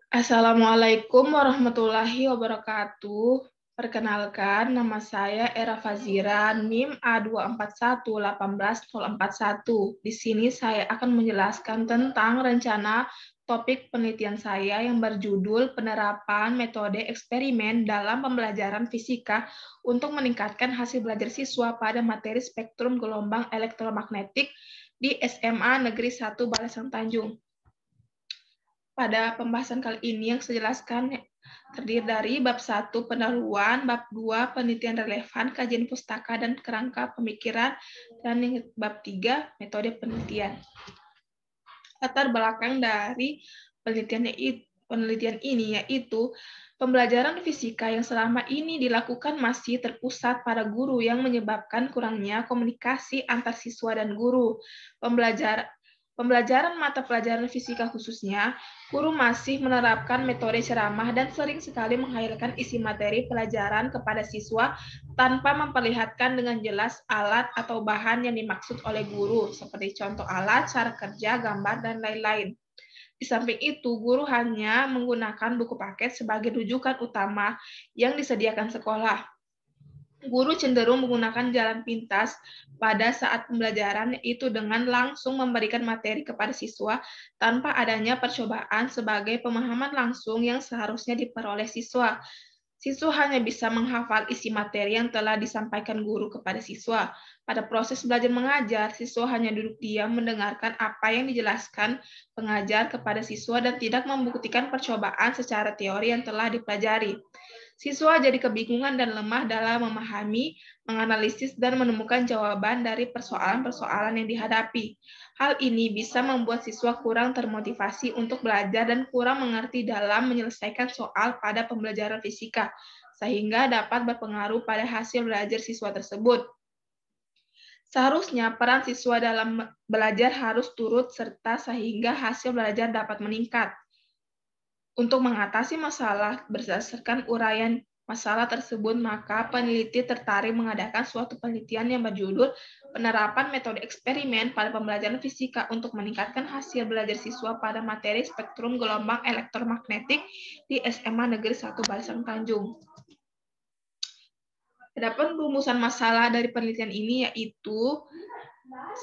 Assalamualaikum warahmatullahi wabarakatuh. Perkenalkan, nama saya Era Fazira, NIM A241-18041. Di sini saya akan menjelaskan tentang rencana topik penelitian saya yang berjudul penerapan metode eksperimen dalam pembelajaran fisika untuk meningkatkan hasil belajar siswa pada materi spektrum gelombang elektromagnetik di SMA Negeri 1 Balesan Tanjung. Pada pembahasan kali ini yang saya jelaskan terdiri dari bab 1 pendahuluan, bab 2 penelitian relevan, kajian pustaka dan kerangka pemikiran, dan bab 3 metode penelitian. Latar belakang dari penelitian ini yaitu pembelajaran fisika yang selama ini dilakukan masih terpusat pada guru yang menyebabkan kurangnya komunikasi antar siswa dan guru. Pembelajaran mata pelajaran fisika khususnya, guru masih menerapkan metode ceramah dan sering sekali menghayalkan isi materi pelajaran kepada siswa tanpa memperlihatkan dengan jelas alat atau bahan yang dimaksud oleh guru, seperti contoh alat, cara kerja, gambar, dan lain-lain. Di samping itu, guru hanya menggunakan buku paket sebagai rujukan utama yang disediakan sekolah. Guru cenderung menggunakan jalan pintas pada saat pembelajaran, yaitu dengan langsung memberikan materi kepada siswa tanpa adanya percobaan sebagai pemahaman langsung yang seharusnya diperoleh siswa. Siswa hanya bisa menghafal isi materi yang telah disampaikan guru kepada siswa. Pada proses belajar mengajar, siswa hanya duduk diam mendengarkan apa yang dijelaskan pengajar kepada siswa dan tidak membuktikan percobaan secara teori yang telah dipelajari. Siswa jadi kebingungan dan lemah dalam memahami, menganalisis, dan menemukan jawaban dari persoalan-persoalan yang dihadapi. Hal ini bisa membuat siswa kurang termotivasi untuk belajar dan kurang mengerti dalam menyelesaikan soal pada pembelajaran fisika, sehingga dapat berpengaruh pada hasil belajar siswa tersebut. Seharusnya peran siswa dalam belajar harus turut serta sehingga hasil belajar dapat meningkat. Untuk mengatasi masalah berdasarkan uraian masalah tersebut, maka peneliti tertarik mengadakan suatu penelitian yang berjudul penerapan metode eksperimen pada pembelajaran fisika untuk meningkatkan hasil belajar siswa pada materi spektrum gelombang elektromagnetik di SMA Negeri 1 Balesan Tanjung. Adapun rumusan masalah dari penelitian ini yaitu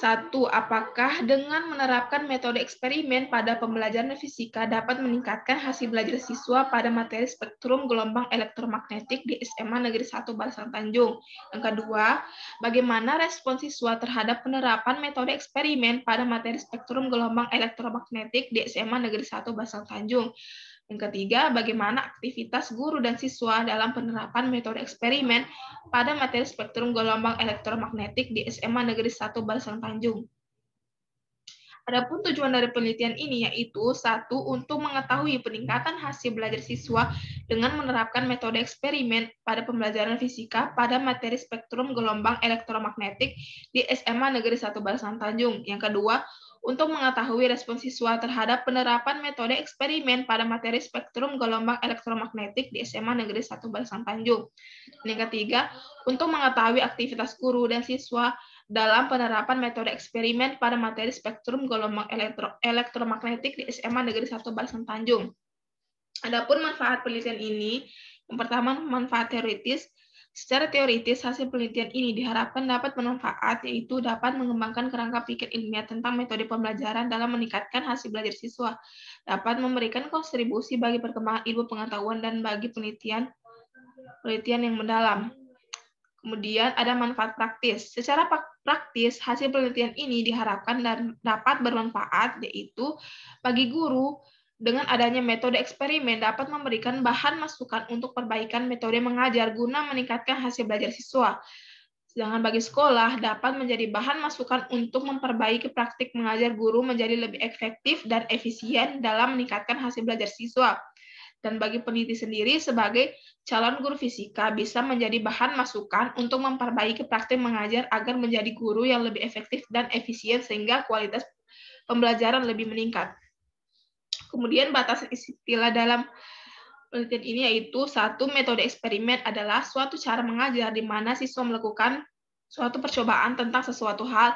1. Apakah dengan menerapkan metode eksperimen pada pembelajaran fisika dapat meningkatkan hasil belajar siswa pada materi spektrum gelombang elektromagnetik di SMA Negeri 1 Balesan Tanjung? Yang kedua, bagaimana respon siswa terhadap penerapan metode eksperimen pada materi spektrum gelombang elektromagnetik di SMA Negeri 1 Balesan Tanjung? Yang ketiga, bagaimana aktivitas guru dan siswa dalam penerapan metode eksperimen pada materi spektrum gelombang elektromagnetik di SMA Negeri 1 Balesan Tanjung. Adapun tujuan dari penelitian ini yaitu 1. Untuk mengetahui peningkatan hasil belajar siswa dengan menerapkan metode eksperimen pada pembelajaran fisika pada materi spektrum gelombang elektromagnetik di SMA Negeri 1 Balesan Tanjung. Yang kedua, untuk mengetahui respon siswa terhadap penerapan metode eksperimen pada materi spektrum gelombang elektromagnetik di SMA Negeri 1 Balesan Tanjung. Dan yang ketiga, untuk mengetahui aktivitas guru dan siswa dalam penerapan metode eksperimen pada materi spektrum gelombang elektromagnetik di SMA Negeri 1 Balesan Tanjung. Adapun manfaat penelitian ini, yang pertama manfaat teoritis. Secara teoritis, hasil penelitian ini diharapkan dapat bermanfaat, yaitu dapat mengembangkan kerangka pikir ilmiah tentang metode pembelajaran dalam meningkatkan hasil belajar siswa, dapat memberikan kontribusi bagi perkembangan ilmu pengetahuan dan bagi penelitian yang mendalam. Kemudian ada manfaat praktis. Secara praktis, hasil penelitian ini diharapkan dan dapat bermanfaat, yaitu bagi guru, dengan adanya metode eksperimen dapat memberikan bahan masukan untuk perbaikan metode mengajar guna meningkatkan hasil belajar siswa. Sedangkan bagi sekolah dapat menjadi bahan masukan untuk memperbaiki praktik mengajar guru menjadi lebih efektif dan efisien dalam meningkatkan hasil belajar siswa. Dan bagi peneliti sendiri sebagai calon guru fisika bisa menjadi bahan masukan untuk memperbaiki praktik mengajar agar menjadi guru yang lebih efektif dan efisien sehingga kualitas pembelajaran lebih meningkat. Kemudian batasan istilah dalam penelitian ini yaitu 1. Metode eksperimen adalah suatu cara mengajar di mana siswa melakukan suatu percobaan tentang sesuatu hal,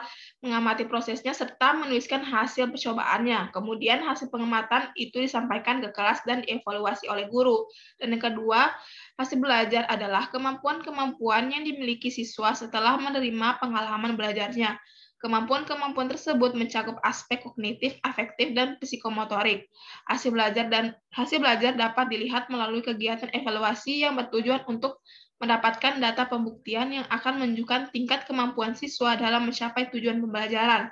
mengamati prosesnya, serta menuliskan hasil percobaannya. Kemudian hasil pengamatan itu disampaikan ke kelas dan dievaluasi oleh guru. Dan yang kedua, hasil belajar adalah kemampuan-kemampuan yang dimiliki siswa setelah menerima pengalaman belajarnya. Kemampuan-kemampuan tersebut mencakup aspek kognitif, afektif, dan psikomotorik. Hasil belajar dapat dilihat melalui kegiatan evaluasi yang bertujuan untuk mendapatkan data pembuktian yang akan menunjukkan tingkat kemampuan siswa dalam mencapai tujuan pembelajaran.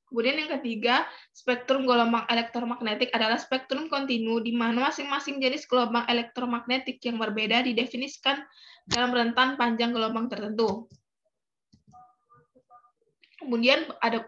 Kemudian yang ketiga, spektrum gelombang elektromagnetik adalah spektrum kontinu di mana masing-masing jenis gelombang elektromagnetik yang berbeda didefinisikan dalam rentan panjang gelombang tertentu. Kemudian ada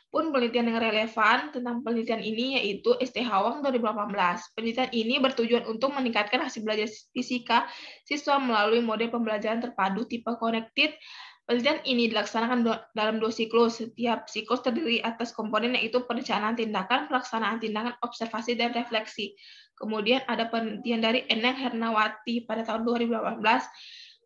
pun penelitian yang relevan tentang penelitian ini yaitu ST Hawang 2018. Penelitian ini bertujuan untuk meningkatkan hasil belajar fisika siswa melalui model pembelajaran terpadu tipe connected. Penelitian ini dilaksanakan dalam 2 siklus. Setiap siklus terdiri atas komponen yaitu perencanaan tindakan, pelaksanaan tindakan, observasi, dan refleksi. Kemudian ada penelitian dari Eneng Hernawati pada tahun 2018.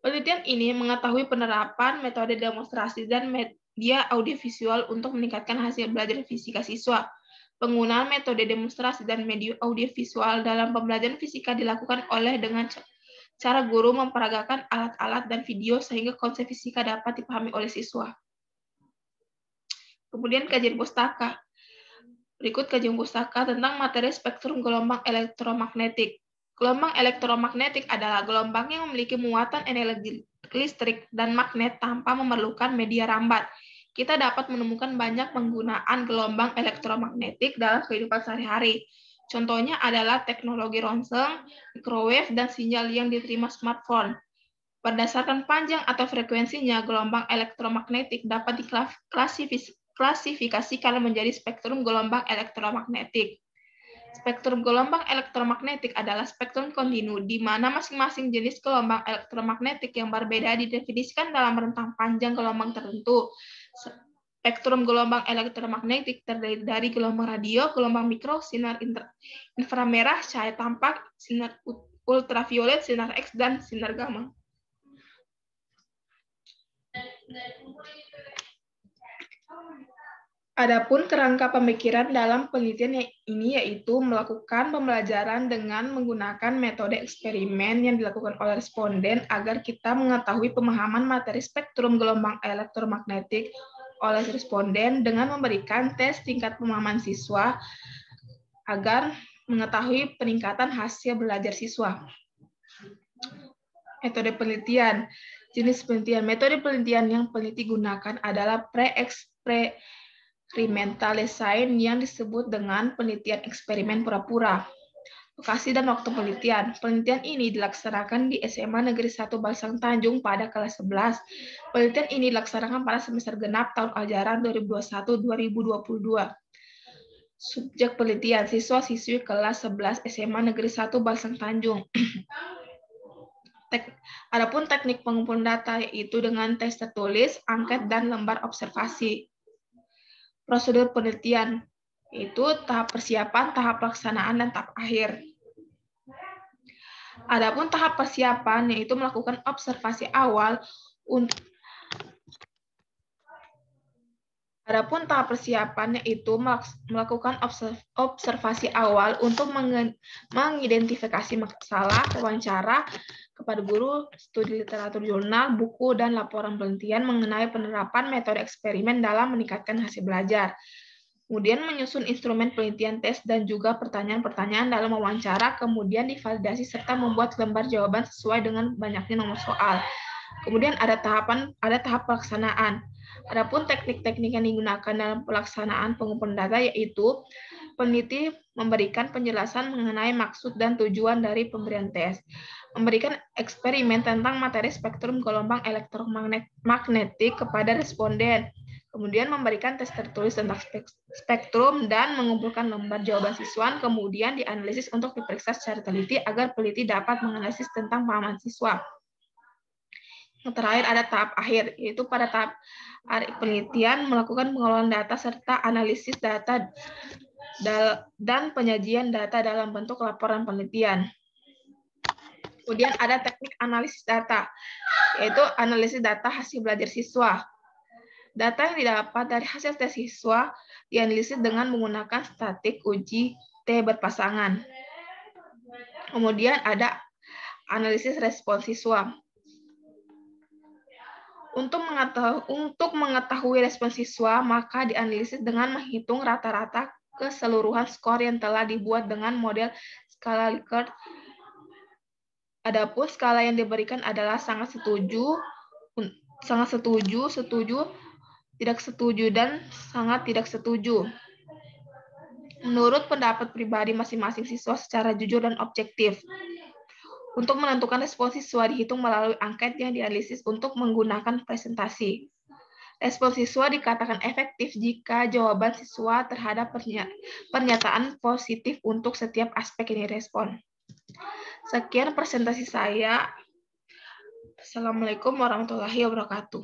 Penelitian ini mengetahui penerapan metode demonstrasi dan media audiovisual untuk meningkatkan hasil belajar fisika siswa. Penggunaan metode demonstrasi dan media audiovisual dalam pembelajaran fisika dilakukan dengan cara guru memperagakan alat-alat dan video sehingga konsep fisika dapat dipahami oleh siswa. Kemudian kajian pustaka. Berikut kajian pustaka tentang materi spektrum gelombang elektromagnetik. Gelombang elektromagnetik adalah gelombang yang memiliki muatan energi listrik dan magnet tanpa memerlukan media rambat. Kita dapat menemukan banyak penggunaan gelombang elektromagnetik dalam kehidupan sehari-hari. Contohnya adalah teknologi ronseng, microwave, dan sinyal yang diterima smartphone. Berdasarkan panjang atau frekuensinya, gelombang elektromagnetik dapat diklasifikasikan menjadi spektrum gelombang elektromagnetik. Spektrum gelombang elektromagnetik adalah spektrum kontinu, di mana masing-masing jenis gelombang elektromagnetik yang berbeda didefinisikan dalam rentang panjang gelombang tertentu. Spektrum gelombang elektromagnetik terdiri dari gelombang radio, gelombang mikro, sinar inframerah, cahaya tampak, sinar ultraviolet, sinar X, dan sinar gamma. Adapun kerangka pemikiran dalam penelitian ini yaitu melakukan pembelajaran dengan menggunakan metode eksperimen yang dilakukan oleh responden agar kita mengetahui pemahaman materi spektrum gelombang elektromagnetik oleh responden dengan memberikan tes tingkat pemahaman siswa agar mengetahui peningkatan hasil belajar siswa. Metode penelitian. Jenis penelitian. Metode penelitian yang peneliti gunakan adalah pre-eksperimental design yang disebut dengan penelitian eksperimen pura-pura. Lokasi dan waktu penelitian. Penelitian ini dilaksanakan di SMA Negeri 1 Balsang Tanjung pada kelas 11. Penelitian ini dilaksanakan pada semester genap tahun ajaran 2021-2022. Subjek penelitian, siswa-siswi kelas 11 SMA Negeri 1 Balsang Tanjung. Adapun teknik pengumpulan data yaitu dengan tes tertulis, angket, dan lembar observasi. Prosedur penelitian yaitu tahap persiapan, tahap pelaksanaan, dan tahap akhir. Adapun tahap persiapan yaitu melakukan observasi awal untuk Adapun tahap persiapannya itu melakukan observasi awal untuk mengidentifikasi masalah, wawancara kepada guru, studi literatur jurnal, buku, dan laporan penelitian mengenai penerapan metode eksperimen dalam meningkatkan hasil belajar. Kemudian menyusun instrumen penelitian tes dan juga pertanyaan-pertanyaan dalam wawancara, kemudian divalidasi serta membuat lembar jawaban sesuai dengan banyaknya nomor soal. Kemudian ada tahap pelaksanaan. Adapun teknik-teknik yang digunakan dalam pelaksanaan pengumpulan data yaitu peneliti memberikan penjelasan mengenai maksud dan tujuan dari pemberian tes, memberikan eksperimen tentang materi spektrum gelombang elektromagnetik kepada responden, kemudian memberikan tes tertulis tentang spektrum dan mengumpulkan lembar jawaban siswa, kemudian dianalisis untuk diperiksa secara teliti agar peneliti dapat menganalisis tentang pemahaman siswa. Yang terakhir ada tahap akhir, yaitu pada tahap penelitian melakukan pengelolaan data serta analisis data dan penyajian data dalam bentuk laporan penelitian. Kemudian ada teknik analisis data, yaitu analisis data hasil belajar siswa. Data yang didapat dari hasil tes siswa dianalisis dengan menggunakan statik uji T berpasangan. Kemudian ada analisis respons siswa. Untuk mengetahui respons siswa, maka dianalisis dengan menghitung rata-rata keseluruhan skor yang telah dibuat dengan model skala Likert. Adapun skala yang diberikan adalah sangat setuju, setuju, tidak setuju, dan sangat tidak setuju. Menurut pendapat pribadi masing-masing siswa secara jujur dan objektif. Untuk menentukan respons siswa dihitung melalui angket yang dianalisis untuk menggunakan presentasi. Respons siswa dikatakan efektif jika jawaban siswa terhadap pernyataan positif untuk setiap aspek yang direspon. Sekian presentasi saya. Assalamualaikum warahmatullahi wabarakatuh.